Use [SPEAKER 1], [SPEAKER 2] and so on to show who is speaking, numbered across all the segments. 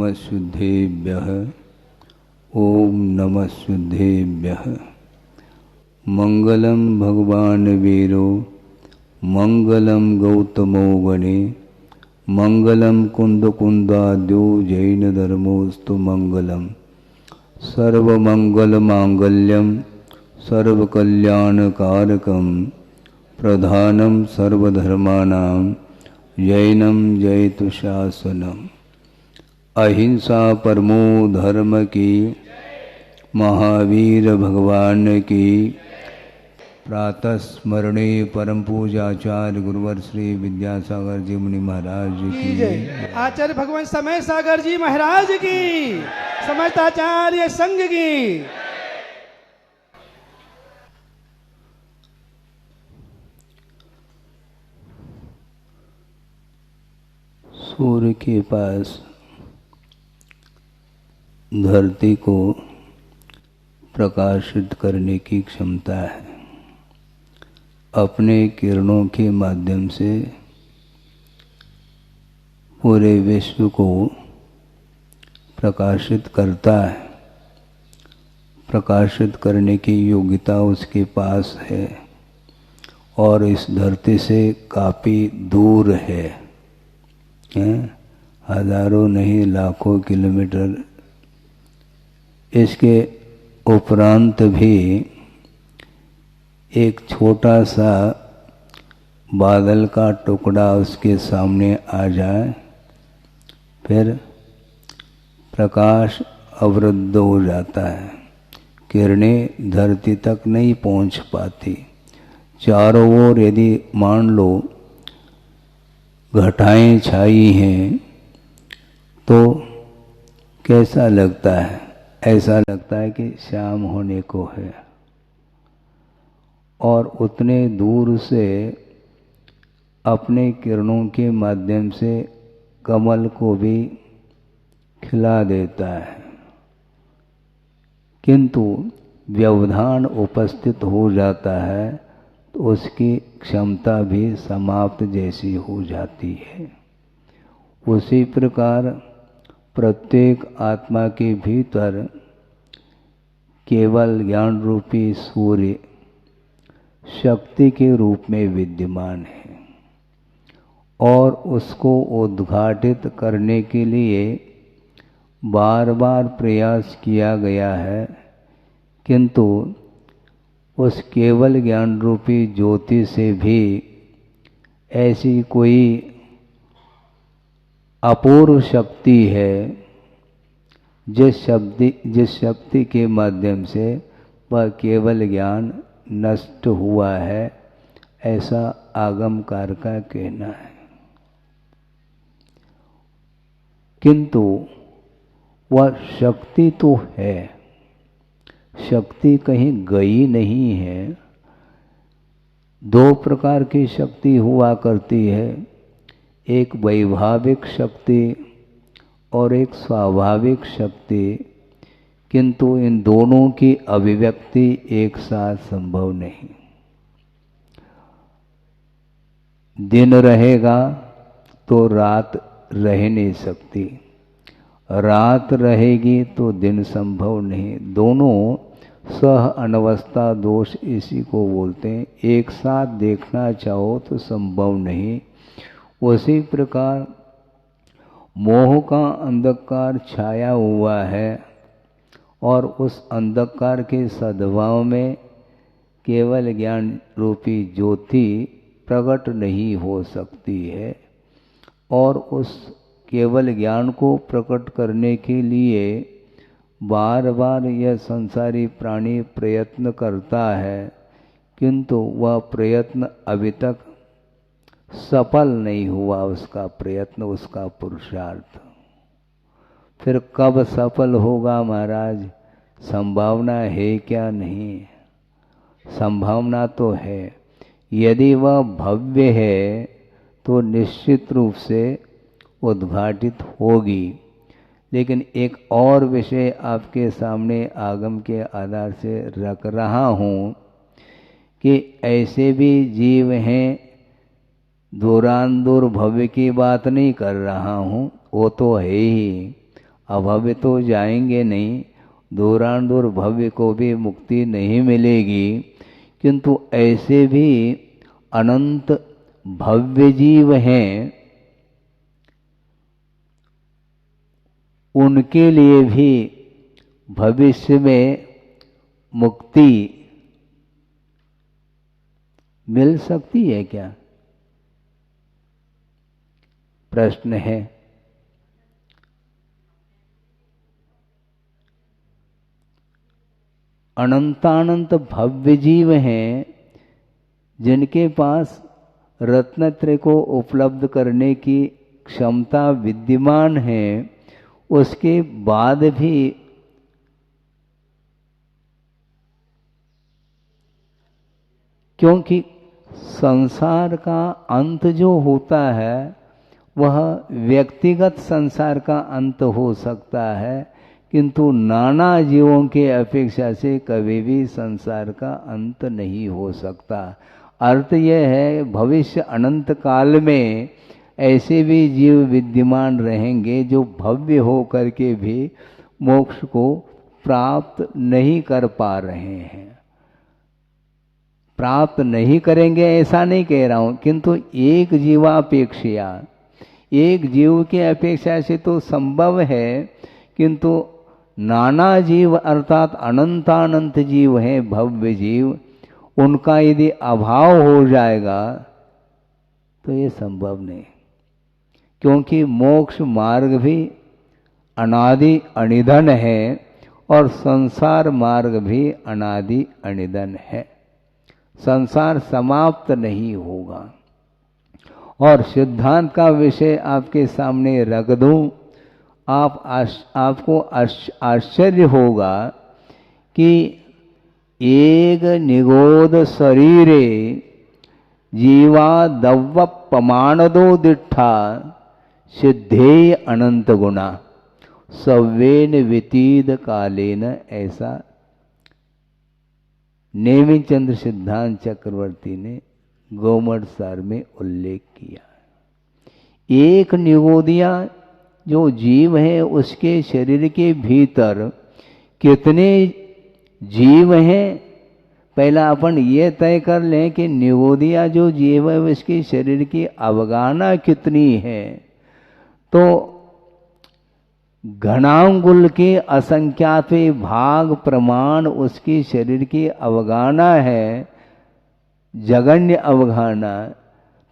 [SPEAKER 1] नमः शुद्धेभ्यः। ओम नमः शुद्धेभ्यः। मंगलम भगवान वीरो मंगलम गौतमो गणे मंगलम कुंदकुंदाद्यो जैन धर्मोस्तु मंगलम सर्वमंगल मांगल्यम सर्वकल्याणकारकम प्रधानम सर्वधर्माणां जैनम जयतु शासनम। अहिंसा परमो धर्म की, महावीर भगवान की। प्रातः स्मरणीय परम पूजाचार्य गुरुवर श्री विद्यासागर जी मुनि महाराज की जय।
[SPEAKER 2] आचार्य भगवान समय सागर जी महाराज की, समस्त आचार्य संघ की।
[SPEAKER 1] सूर्य के पास धरती को प्रकाशित करने की क्षमता है। अपने किरणों के माध्यम से पूरे विश्व को प्रकाशित करता है। प्रकाशित करने की योग्यता उसके पास है और इस धरती से काफ़ी दूर है, हजारों नहीं लाखों किलोमीटर। इसके उपरांत भी एक छोटा सा बादल का टुकड़ा उसके सामने आ जाए, फिर प्रकाश अवरुद्ध हो जाता है, किरणें धरती तक नहीं पहुंच पाती। चारों ओर यदि मान लो घटाएं छाई हैं तो कैसा लगता है? ऐसा लगता है कि शाम होने को है। और उतने दूर से अपने किरणों के माध्यम से कमल को भी खिला देता है, किंतु व्यवधान उपस्थित हो जाता है तो उसकी क्षमता भी समाप्त जैसी हो जाती है। उसी प्रकार प्रत्येक आत्मा के भीतर केवल ज्ञान रूपी सूर्य शक्ति के रूप में विद्यमान है और उसको उद्घाटित करने के लिए बार बार प्रयास किया गया है, किंतु उस केवल ज्ञान रूपी ज्योति से भी ऐसी कोई अपूर्व शक्ति है जिस शक्ति के माध्यम से वह केवल ज्ञान नष्ट हुआ है, ऐसा आगमकार का कहना है। किंतु वह शक्ति तो है, शक्ति कहीं गई नहीं है। दो प्रकार की शक्ति हुआ करती है, एक वैभाविक शक्ति और एक स्वाभाविक शक्ति, किंतु इन दोनों की अभिव्यक्ति एक साथ संभव नहीं। दिन रहेगा तो रात रह नहीं सकती, रात रहेगी तो दिन संभव नहीं। दोनों सह अनवस्था दोष इसी को बोलते हैं। एक साथ देखना चाहो तो संभव नहीं। उसी प्रकार मोह का अंधकार छाया हुआ है और उस अंधकार के सद्भाव में केवल ज्ञान रूपी ज्योति प्रकट नहीं हो सकती है। और उस केवल ज्ञान को प्रकट करने के लिए बार बार यह संसारी प्राणी प्रयत्न करता है, किंतु वह प्रयत्न अभी तक सफल नहीं हुआ। उसका प्रयत्न, उसका पुरुषार्थ फिर कब सफल होगा महाराज? संभावना है क्या? नहीं, संभावना तो है। यदि वह भव्य है तो निश्चित रूप से उद्घाटित होगी। लेकिन एक और विषय आपके सामने आगम के आधार से रख रहा हूँ कि ऐसे भी जीव हैं, दूरान दूर भव्य की बात नहीं कर रहा हूँ, वो तो है ही। अभव्य तो जाएंगे नहीं, दूरांदूर भव्य को भी मुक्ति नहीं मिलेगी, किंतु ऐसे भी अनंत भव्य जीव हैं, उनके लिए भी भविष्य में मुक्ति मिल सकती है क्या? प्रश्न है। अनंतानंत भव्य जीव हैं जिनके पास रत्नत्रय को उपलब्ध करने की क्षमता विद्यमान है, उसके बाद भी क्योंकि संसार का अंत जो होता है वह व्यक्तिगत संसार का अंत हो सकता है, किंतु नाना जीवों के अपेक्षा से कभी भी संसार का अंत नहीं हो सकता। अर्थ यह है भविष्य अनंत काल में ऐसे भी जीव विद्यमान रहेंगे जो भव्य हो करके भी मोक्ष को प्राप्त नहीं कर पा रहे हैं। प्राप्त नहीं करेंगे ऐसा नहीं कह रहा हूं, किंतु एक जीवापेक्षा, एक जीव के अपेक्षा से तो संभव है, किंतु नाना जीव अर्थात अनंतानंत जीव हैं, भव्य जीव, उनका यदि अभाव हो जाएगा तो ये संभव नहीं, क्योंकि मोक्ष मार्ग भी अनादि अनिधन है और संसार मार्ग भी अनादि अनिधन है। संसार समाप्त नहीं होगा। और सिद्धांत का विषय आपके सामने रख दूं, आपको आश्चर्य होगा कि एक निगोद शरीरे जीवा दव्व पमाणदो दिट्ठा सिद्धेय अनंत गुणा सव्वेन वितीद कालेन, ऐसा नेमिचंद्र चंद्र सिद्धांत चक्रवर्ती ने गोमठ सार में उल्लेख किया। एक निगोदिया जो जीव है उसके शरीर के भीतर कितने जीव हैं, पहला अपन ये तय कर लें कि निगोदिया जो जीव है उसके शरीर की अवगाहना कितनी है। तो घनांगुल के असंख्यात्वे भाग प्रमाण उसकी शरीर की अवगाहना है, जगन्य अवगाहना।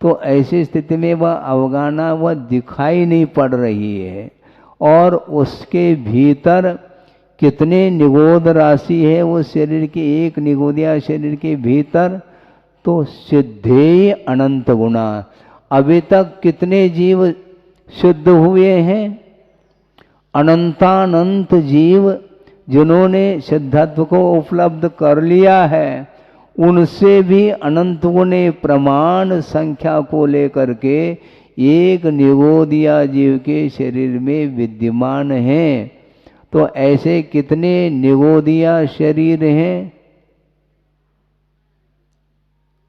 [SPEAKER 1] तो ऐसी स्थिति में वह अवगाहना वह दिखाई नहीं पड़ रही है, और उसके भीतर कितने निगोद राशि है उस शरीर के, एक निगोदिया शरीर के भीतर, तो सिद्धेय अनंत गुणा। अभी तक कितने जीव शुद्ध हुए हैं? अनंतानंत जीव जिन्होंने सिद्धत्व को उपलब्ध कर लिया है, उनसे भी अनंत गुणे प्रमाण संख्या को लेकर के एक निगोदिया जीव के शरीर में विद्यमान हैं। तो ऐसे कितने निगोदिया शरीर हैं?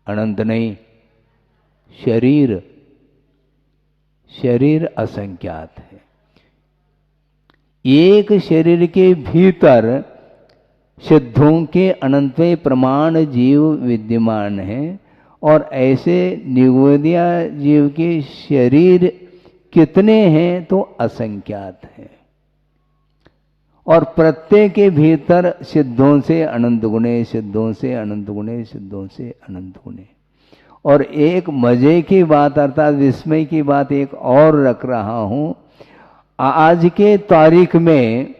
[SPEAKER 1] अनंत नहीं, शरीर असंख्यात है। एक शरीर के भीतर सिद्धों के अनंतवे प्रमाण जीव विद्यमान हैं, और ऐसे निगोदिया जीव के शरीर कितने हैं? तो असंख्यात हैं। और प्रत्येक के भीतर सिद्धों से अनंत गुणे, सिद्धों से अनंत गुणे, सिद्धों से अनंत गुणे। और एक मजे की बात अर्थात विस्मय की बात एक और रख रहा हूं, आज के तारीख में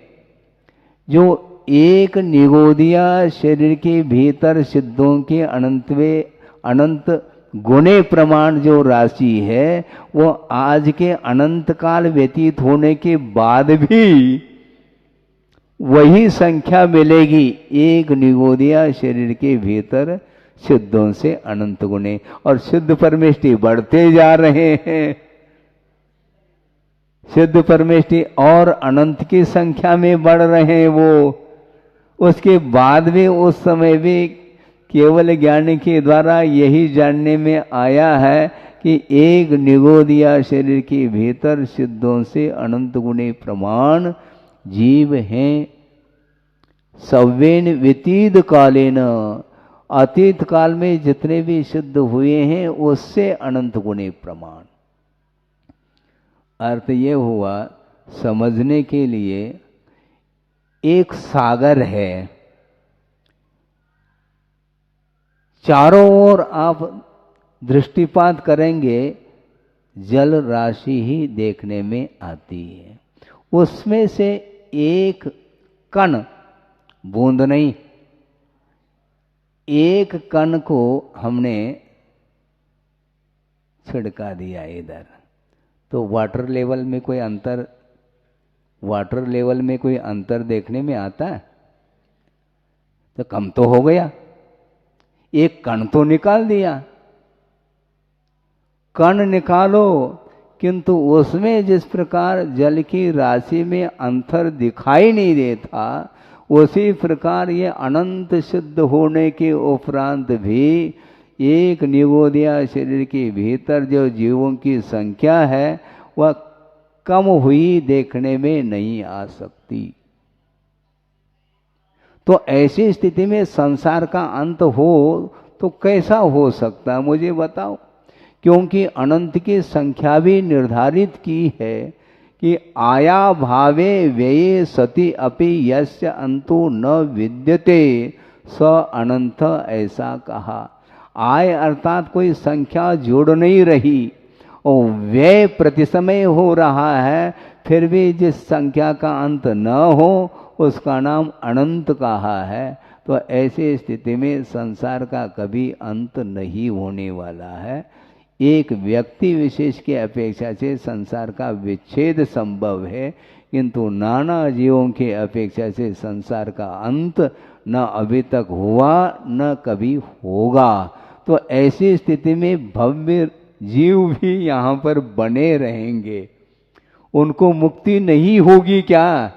[SPEAKER 1] जो एक निगोदिया शरीर के भीतर सिद्धों के अनंत गुणे प्रमाण जो राशि है, वो आज के अनंत काल व्यतीत होने के बाद भी वही संख्या मिलेगी, एक निगोदिया शरीर के भीतर सिद्धों से अनंत गुणे। और सिद्ध परमेष्टि बढ़ते जा रहे हैं, सिद्ध परमेष्टि और अनंत की संख्या में बढ़ रहे हैं। वो उसके बाद में उस समय भी केवल ज्ञानी के द्वारा यही जानने में आया है कि एक निगोदिया शरीर के भीतर सिद्धों से अनंत गुणे प्रमाण जीव हैं सव्येन व्यतीत कालेन, अतीत काल में जितने भी सिद्ध हुए हैं उससे अनंत गुणे प्रमाण। अर्थ ये हुआ समझने के लिए एक सागर है, चारों ओर आप दृष्टिपात करेंगे जल राशि ही देखने में आती है, उसमें से एक कण, बूंद नहीं, एक कण को हमने छिड़का दिया इधर, तो वाटर लेवल में कोई अंतर, वाटर लेवल में कोई अंतर देखने में आता है? तो कम तो हो गया, एक कण तो निकाल दिया। कण निकालो, किंतु उसमें जिस प्रकार जल की राशि में अंतर दिखाई नहीं देता, उसी प्रकार ये अनंत सिद्ध होने के उपरांत भी एक निगोदिया शरीर के भीतर जो जीवों की संख्या है वह कम हुई देखने में नहीं आ सकती। तो ऐसी स्थिति में संसार का अंत हो तो कैसा हो सकता है, मुझे बताओ। क्योंकि अनंत की संख्या भी निर्धारित की है कि आया भावे व्यये सति अपि यस्य अंतो न विद्यते स अनंत, ऐसा कहा। आय अर्थात कोई संख्या जुड़ नहीं रही और व्यय प्रतिसमय हो रहा है, फिर भी जिस संख्या का अंत न हो उसका नाम अनंत कहा है। तो ऐसी स्थिति में संसार का कभी अंत नहीं होने वाला है। एक व्यक्ति विशेष की अपेक्षा से संसार का विच्छेद संभव है, किंतु नाना जीवों की अपेक्षा से संसार का अंत न अभी तक हुआ न कभी होगा। तो ऐसी स्थिति में भव्य जीव भी यहाँ पर बने रहेंगे, उनको मुक्ति नहीं होगी क्या?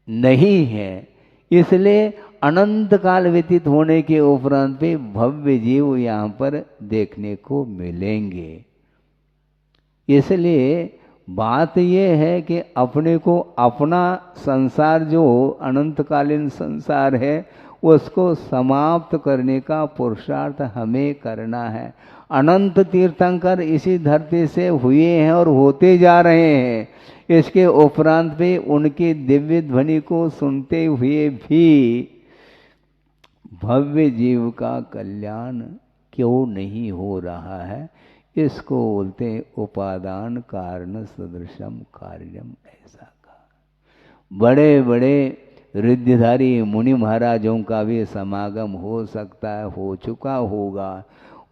[SPEAKER 1] नहीं है। इसलिए अनंत काल व्यतीत होने के उपरांत भी भव्य जीव यहाँ पर देखने को मिलेंगे। इसलिए बात यह है कि अपने को अपना संसार जो अनंतकालीन संसार है उसको समाप्त करने का पुरुषार्थ हमें करना है। अनंत तीर्थंकर इसी धरती से हुए हैं और होते जा रहे हैं। इसके उपरांत भी उनकी दिव्य ध्वनि को सुनते हुए भी भव्य जीव का कल्याण क्यों नहीं हो रहा है? इसको बोलते हैं उपादान कारण सदृशम कार्यम, ऐसा कहा। बड़े बड़े रिद्धिधारी मुनि महाराजों का भी समागम हो सकता है, हो चुका होगा।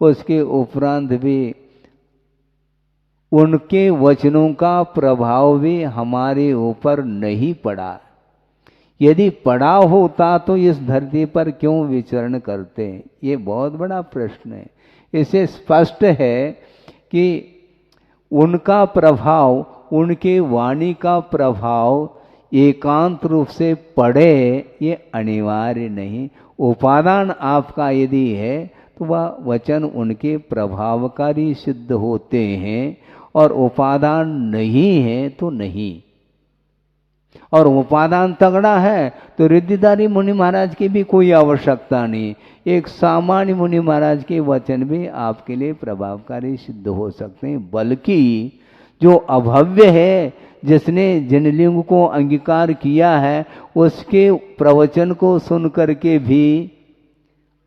[SPEAKER 1] उसके उपरांत भी उनके वचनों का प्रभाव भी हमारे ऊपर नहीं पड़ा। यदि पड़ा होता तो इस धरती पर क्यों विचरण करते? ये बहुत बड़ा प्रश्न है। इससे स्पष्ट है कि उनका प्रभाव, उनके वाणी का प्रभाव एकांत रूप से पड़े ये अनिवार्य नहीं। उपादान आपका यदि है तो वह वचन उनके प्रभावकारी सिद्ध होते हैं, और उपादान नहीं है तो नहीं। और उपादान तगड़ा है तो रिद्धिधारी मुनि महाराज की भी कोई आवश्यकता नहीं। एक सामान्य मुनि महाराज के वचन भी आपके लिए प्रभावकारी सिद्ध हो सकते हैं। बल्कि जो अभव्य है, जिसने जिनलिंग को अंगीकार किया है, उसके प्रवचन को सुन करके भी,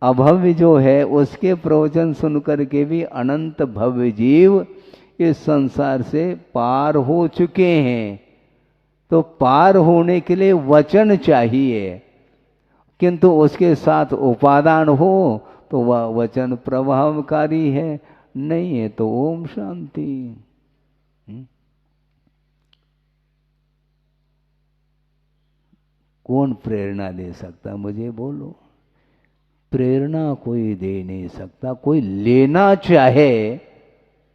[SPEAKER 1] अभव्य जो है उसके प्रवचन सुन करके भी अनंत भव्य जीव इस संसार से पार हो चुके हैं। तो पार होने के लिए वचन चाहिए, किंतु उसके साथ उपादान हो तो वह वचन प्रभावकारी है, नहीं है तो ओम शांति। कौन प्रेरणा दे सकता, मुझे बोलो। प्रेरणा कोई दे नहीं सकता। कोई लेना चाहे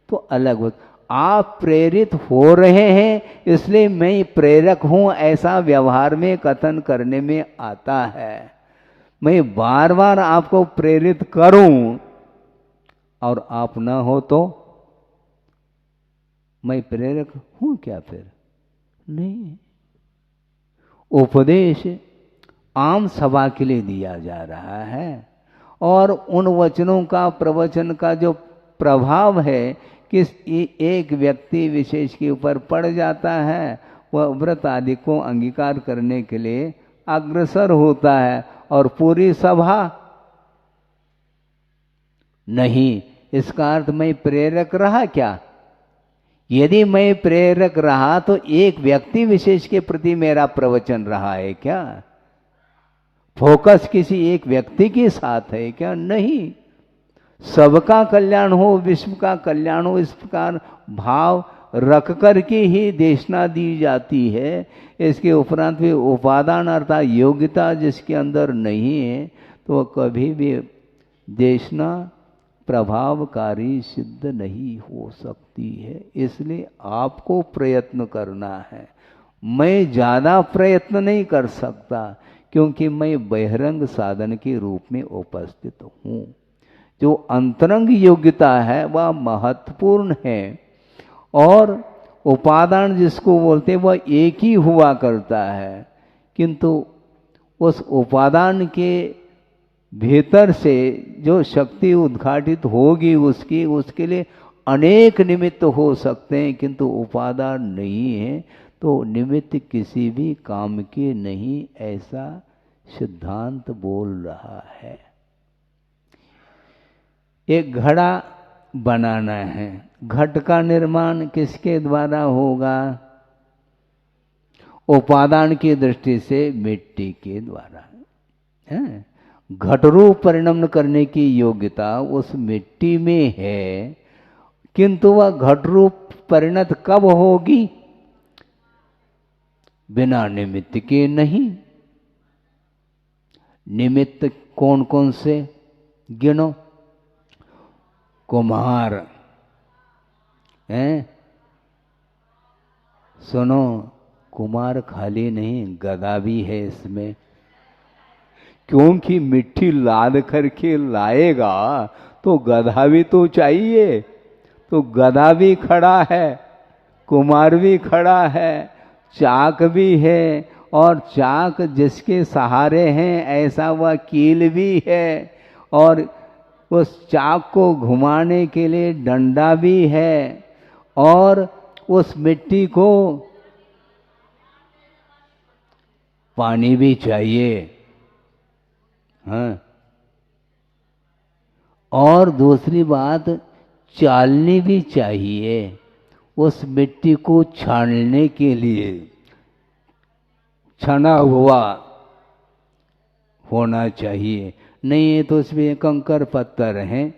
[SPEAKER 1] तो अलग हो। आप प्रेरित हो रहे हैं इसलिए मैं प्रेरक हूं, ऐसा व्यवहार में कथन करने में आता है। मैं बार बार आपको प्रेरित करूं और आप ना हो तो मैं प्रेरक हूं क्या फिर? नहीं। उपदेश आम सभा के लिए दिया जा रहा है और उन वचनों का, प्रवचन का जो प्रभाव है किस एक व्यक्ति विशेष के ऊपर पड़ जाता है, वह व्रत आदि को अंगीकार करने के लिए अग्रसर होता है और पूरी सभा नहीं। इसका अर्थ मैं प्रेरक रहा क्या? यदि मैं प्रेरक रहा तो एक व्यक्ति विशेष के प्रति मेरा प्रवचन रहा है क्या? फोकस किसी एक व्यक्ति के साथ है क्या? नहीं। सबका कल्याण हो, विश्व का कल्याण हो, इस प्रकार भाव रख कर के ही देशना दी जाती है। इसके उपरांत भी उपादान अर्थात योग्यता जिसके अंदर नहीं है तो वह कभी भी देशना प्रभावकारी सिद्ध नहीं हो सकती है। इसलिए आपको प्रयत्न करना है। मैं ज़्यादा प्रयत्न नहीं कर सकता क्योंकि मैं बहिरंग साधन के रूप में उपस्थित हूँ। जो अंतरंग योग्यता है वह महत्वपूर्ण है और उपादान जिसको बोलते हैं वह एक ही हुआ करता है, किंतु उस उपादान के भीतर से जो शक्ति उद्घाटित होगी उसके लिए अनेक निमित्त हो सकते हैं, किंतु उपादान नहीं है तो निमित्त किसी भी काम के नहीं, ऐसा सिद्धांत बोल रहा है। एक घड़ा बनाना है, घट का निर्माण किसके द्वारा होगा? उपादान की दृष्टि से मिट्टी के द्वारा है। घट रूप परिणमन करने की योग्यता उस मिट्टी में है, किंतु वह घट रूप परिणत कब होगी? बिना निमित्त के नहीं। निमित्त कौन कौन से गिनो? कुम्हार हैं, सुनो, कुम्हार खाली नहीं, गदा भी है इसमें, क्योंकि मिट्टी लाद करके लाएगा तो गधा भी तो चाहिए। तो गधा भी खड़ा है, कुम्हार भी खड़ा है, चाक भी है और चाक जिसके सहारे हैं ऐसा वह कील भी है और उस चाक को घुमाने के लिए डंडा भी है और उस मिट्टी को पानी भी चाहिए। हाँ, और दूसरी बात चालनी भी चाहिए उस मिट्टी को छानने के लिए। छना हुआ होना चाहिए, नहीं है तो उसमें कंकर पत्थर हैं,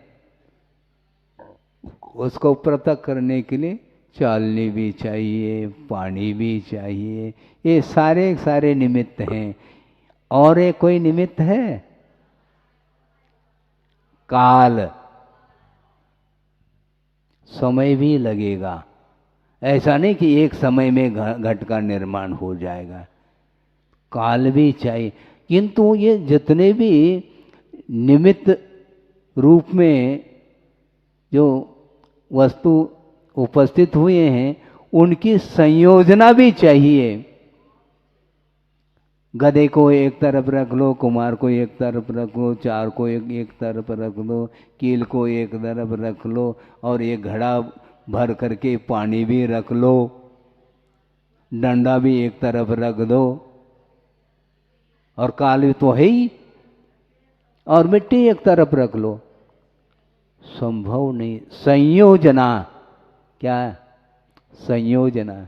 [SPEAKER 1] उसको पृथक करने के लिए चालनी भी चाहिए, पानी भी चाहिए। ये सारे सारे निमित्त हैं। और एक कोई निमित्त है? काल, समय भी लगेगा। ऐसा नहीं कि एक समय में घट का निर्माण हो जाएगा, काल भी चाहिए। किंतु ये जितने भी निमित्त रूप में जो वस्तु उपस्थित हुए हैं उनकी संयोजना भी चाहिए। गधे को एक तरफ रख लो, कुम्हार को एक तरफ रख लो, चार को एक तरफ रख लो, कील को एक तरफ रख लो और एक घड़ा भर करके पानी भी रख लो, डंडा भी एक तरफ रख दो और काल भी तो है ही, और मिट्टी एक तरफ रख लो। संभव नहीं। संयोजना, क्या है? संयोजना,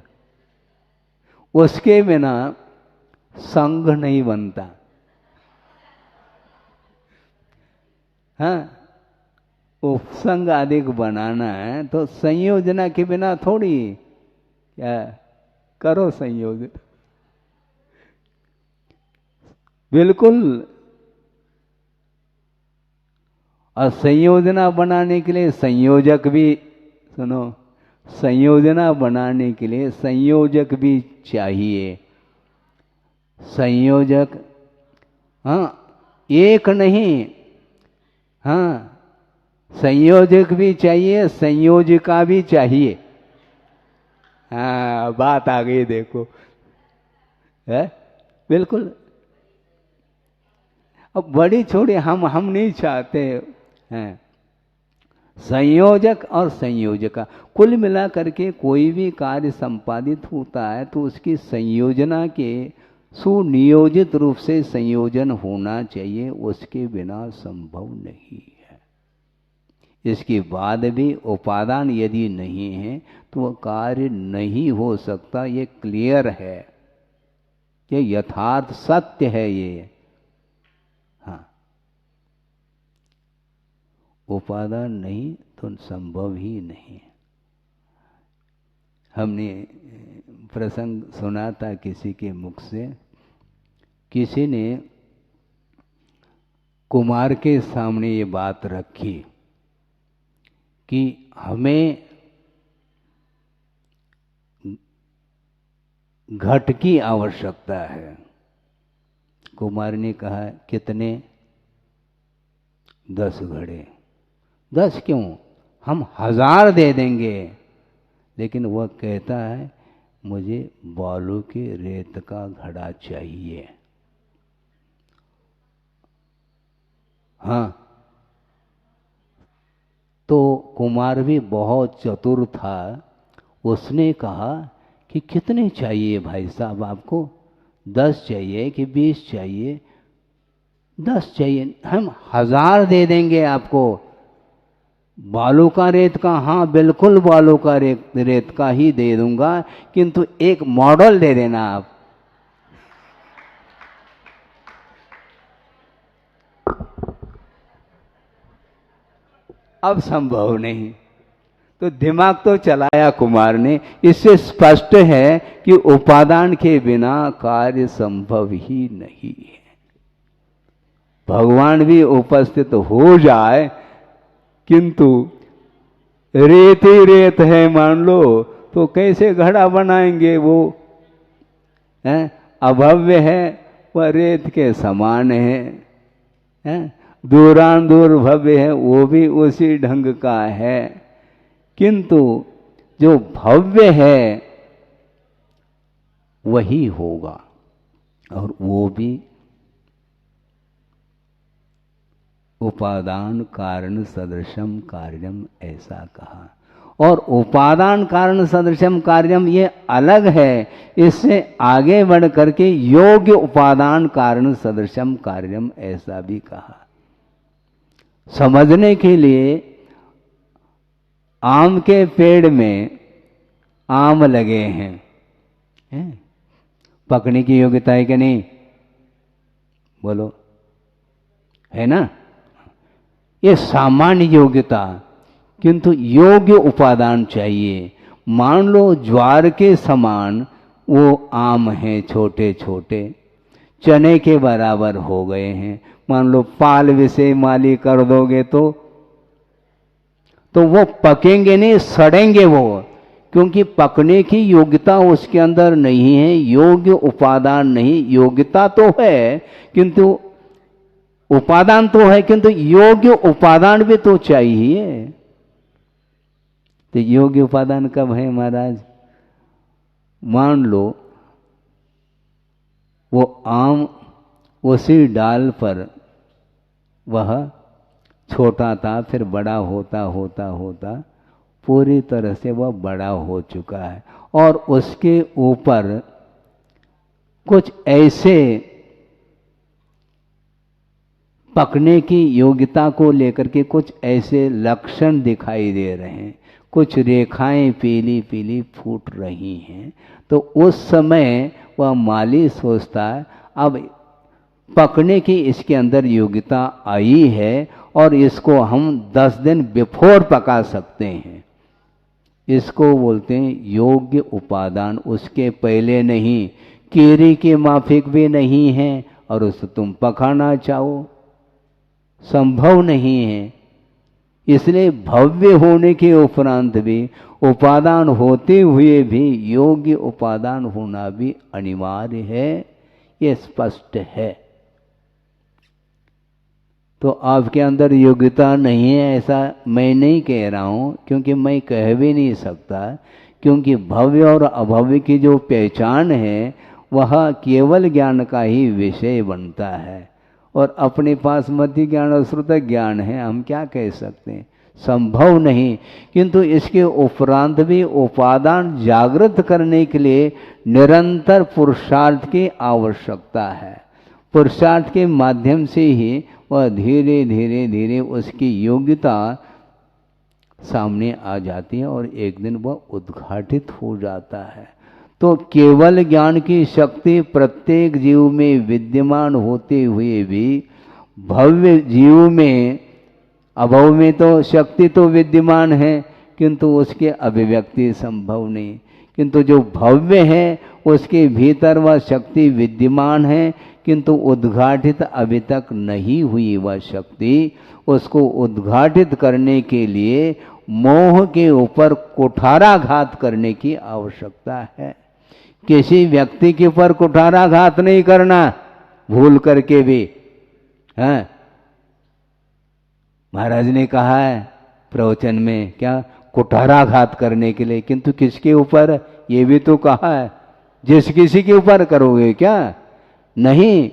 [SPEAKER 1] उसके बिना संघ नहीं बनता। हाँ, उपसंग आदि को बनाना है तो संयोजना के बिना थोड़ी, क्या करो संयोजन, बिल्कुल। और संयोजना बनाने के लिए संयोजक भी, सुनो, संयोजना बनाने के लिए संयोजक भी चाहिए। संयोजक, हाँ, एक नहीं, हाँ, संयोजक भी चाहिए, संयोजिका भी चाहिए। हाँ, बात आ गई देखो, है बिल्कुल। अब बड़ी छोड़ी हम नहीं चाहते हैं। संयोजक और संयोजका, कुल मिलाकर के कोई भी कार्य संपादित होता है तो उसकी संयोजना के सुनियोजित रूप से संयोजन होना चाहिए, उसके बिना संभव नहीं है। इसके बाद भी उपादान यदि नहीं है तो वह कार्य नहीं हो सकता। ये क्लियर है, ये यथार्थ सत्य है ये। हाँ, उपादान नहीं तो संभव ही नहीं। हमने प्रसंग सुना था किसी के मुख से, किसी ने कुमार के सामने ये बात रखी कि हमें घट की आवश्यकता है। कुमार ने कहा कितने? 10 घड़े। 10 क्यों, हम 1000 दे देंगे। लेकिन वह कहता है मुझे बालू के रेत का घड़ा चाहिए। हाँ, तो कुमार भी बहुत चतुर था, उसने कहा कि कितने चाहिए भाई साहब आपको? 10 चाहिए कि 20 चाहिए? 10 चाहिए, हम 1000 दे देंगे आपको। बालू का रेत का? हाँ बिल्कुल, बालू का रेत का ही दे दूंगा, किंतु एक मॉडल दे देना आप। अब संभव नहीं। तो दिमाग तो चलाया कुमार ने। इससे स्पष्ट है कि उपादान के बिना कार्य संभव ही नहीं है। भगवान भी उपस्थित हो जाए किंतु रेत ही रेत है मान लो, तो कैसे घड़ा बनाएंगे? वो है अभव्य है, वह रेत के समान है, दूरान दूर भव्य है, वो भी उसी ढंग का है। किंतु जो भव्य है वही होगा, और वो भी उपादान कारण सदृशम कार्यम, ऐसा कहा। और उपादान कारण सदृशम कार्यम ये अलग है, इससे आगे बढ़ करके योग्य उपादान कारण सदृशम कार्यम ऐसा भी कहा। समझने के लिए आम के पेड़ में आम लगे हैं, पकने की योग्यता है कि नहीं? बोलो, है ना? ये सामान्य योग्यता, किंतु योग्य उपादान चाहिए। मान लो ज्वार के समान वो आम हैं, छोटे छोटे चने के बराबर हो गए हैं। मान लो पाल विषय माली कर दोगे तो वो पकेंगे नहीं, सड़ेंगे वो, क्योंकि पकने की योग्यता उसके अंदर नहीं है, योग्य उपादान नहीं। योग्यता तो है किंतु उपादान तो है, किंतु योग्य उपादान भी तो चाहिए। तो योग्य उपादान कब है महाराज? मान लो वो आम उसी डाल पर वह छोटा था, फिर बड़ा होता होता होता पूरी तरह से वह बड़ा हो चुका है, और उसके ऊपर कुछ ऐसे पकने की योग्यता को लेकर के कुछ ऐसे लक्षण दिखाई दे रहे हैं, कुछ रेखाएं पीली पीली फूट रही हैं। तो उस समय वह माली सोचता है अब पकने की इसके अंदर योग्यता आई है और इसको हम 10 दिन बिफोर पका सकते हैं। इसको बोलते हैं योग्य उपादान। उसके पहले नहीं, कीरी के माफिक भी नहीं है और उसे तुम पकाना चाहो, संभव नहीं है। इसलिए भव्य होने के उपरांत भी, उपादान होते हुए भी योग्य उपादान होना भी अनिवार्य है, ये स्पष्ट है। तो आपके अंदर योग्यता नहीं है ऐसा मैं नहीं कह रहा हूँ, क्योंकि मैं कह भी नहीं सकता, क्योंकि भव्य और अभव्य की जो पहचान है वह केवल ज्ञान का ही विषय बनता है, और अपने पास मति ज्ञान और श्रुत ज्ञान है, हम क्या कह सकते हैं, संभव नहीं। किंतु इसके उपरांत भी उपादान जागृत करने के लिए निरंतर पुरुषार्थ की आवश्यकता है। पुरुषार्थ के माध्यम से ही वह धीरे धीरे धीरे उसकी योग्यता सामने आ जाती है और एक दिन वह उद्घाटित हो जाता है। तो केवल ज्ञान की शक्ति प्रत्येक जीव में विद्यमान होते हुए भी भव्य जीव में, अभव में तो शक्ति तो विद्यमान है किंतु उसके अभिव्यक्ति संभव नहीं, किंतु जो भव्य है उसके भीतर वह शक्ति विद्यमान है किंतु उद्घाटित अभी तक नहीं हुई वह शक्ति। उसको उद्घाटित करने के लिए मोह के ऊपर कुठाराघात करने की आवश्यकता है। किसी व्यक्ति के ऊपर कुठाराघात नहीं करना भूल करके भी, है महाराज ने कहा है प्रवचन में क्या, कुठाराघात करने के लिए, किंतु किसके ऊपर, ये भी तो कहा है जिस किसी के ऊपर करोगे क्या, नहीं,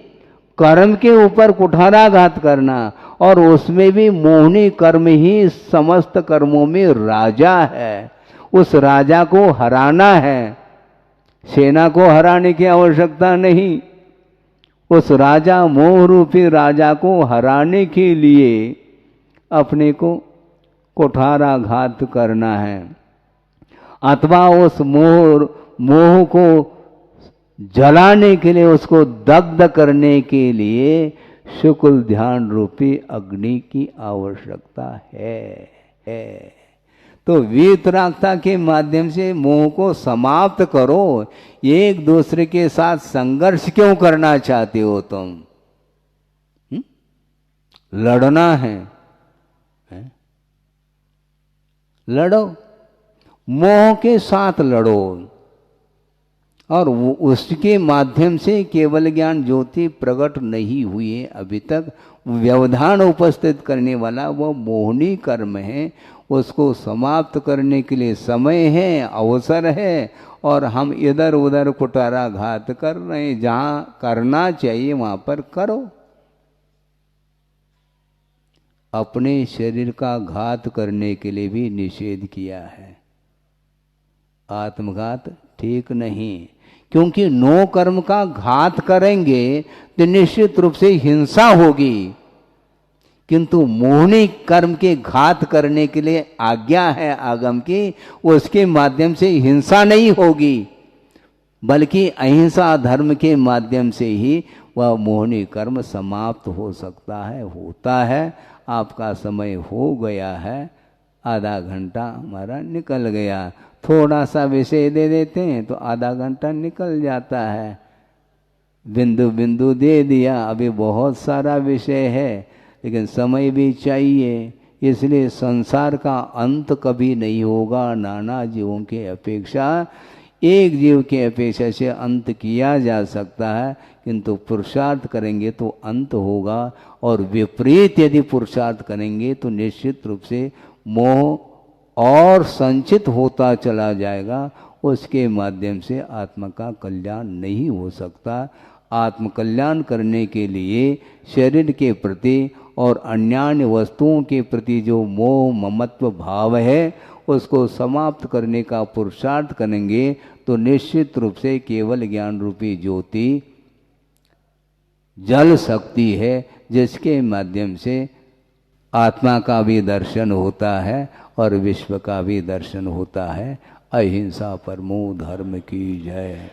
[SPEAKER 1] कर्म के ऊपर कुठाराघात करना, और उसमें भी मोहनी कर्म ही समस्त कर्मों में राजा है। उस राजा को हराना है, सेना को हराने की आवश्यकता नहीं, उस राजा मोह रूपी राजा को हराने के लिए अपने को कुठाराघात करना है, अथवा उस मोह को जलाने के लिए, उसको दग्ध करने के लिए शुक्ल ध्यान रूपी अग्नि की आवश्यकता है। तो वीतरागता के माध्यम से मोह को समाप्त करो। एक दूसरे के साथ संघर्ष क्यों करना चाहते हो तुम? लड़ना है? लड़ो, मोह के साथ लड़ो, और उसके माध्यम से केवल ज्ञान ज्योति प्रकट नहीं हुई है अभी तक। व्यवधान उपस्थित करने वाला वो मोहनी कर्म है, उसको समाप्त करने के लिए समय है, अवसर है, और हम इधर उधर कुठाराघात कर रहे हैं। जहाँ करना चाहिए वहाँ पर करो। अपने शरीर का घात करने के लिए भी निषेध किया है। आत्मघात ठीक नहीं, क्योंकि नो कर्म का घात करेंगे तो निश्चित रूप से हिंसा होगी, किंतु मोहनी कर्म के घात करने के लिए आज्ञा है आगम की, उसके माध्यम से हिंसा नहीं होगी, बल्कि अहिंसा धर्म के माध्यम से ही वह मोहनी कर्म समाप्त हो सकता है, होता है। आपका समय हो गया है, आधा घंटा हमारा निकल गया। थोड़ा सा विषय दे देते हैं तो आधा घंटा निकल जाता है, बिंदु बिंदु दे दिया। अभी बहुत सारा विषय है लेकिन समय भी चाहिए, इसलिए संसार का अंत कभी नहीं होगा। नाना जीवों के अपेक्षा एक जीव के अपेक्षा से अंत किया जा सकता है, किंतु पुरुषार्थ करेंगे तो अंत होगा, और विपरीत यदि पुरुषार्थ करेंगे तो निश्चित रूप से मोह और संचित होता चला जाएगा। उसके माध्यम से आत्मा का कल्याण नहीं हो सकता। आत्मकल्याण करने के लिए शरीर के प्रति और अन्य वस्तुओं के प्रति जो मोह ममत्व भाव है उसको समाप्त करने का पुरुषार्थ करेंगे तो निश्चित रूप से केवल ज्ञान रूपी ज्योति जल सकती है, जिसके माध्यम से आत्मा का भी दर्शन होता है और विश्व का भी दर्शन होता है। अहिंसा परमो धर्म की जय।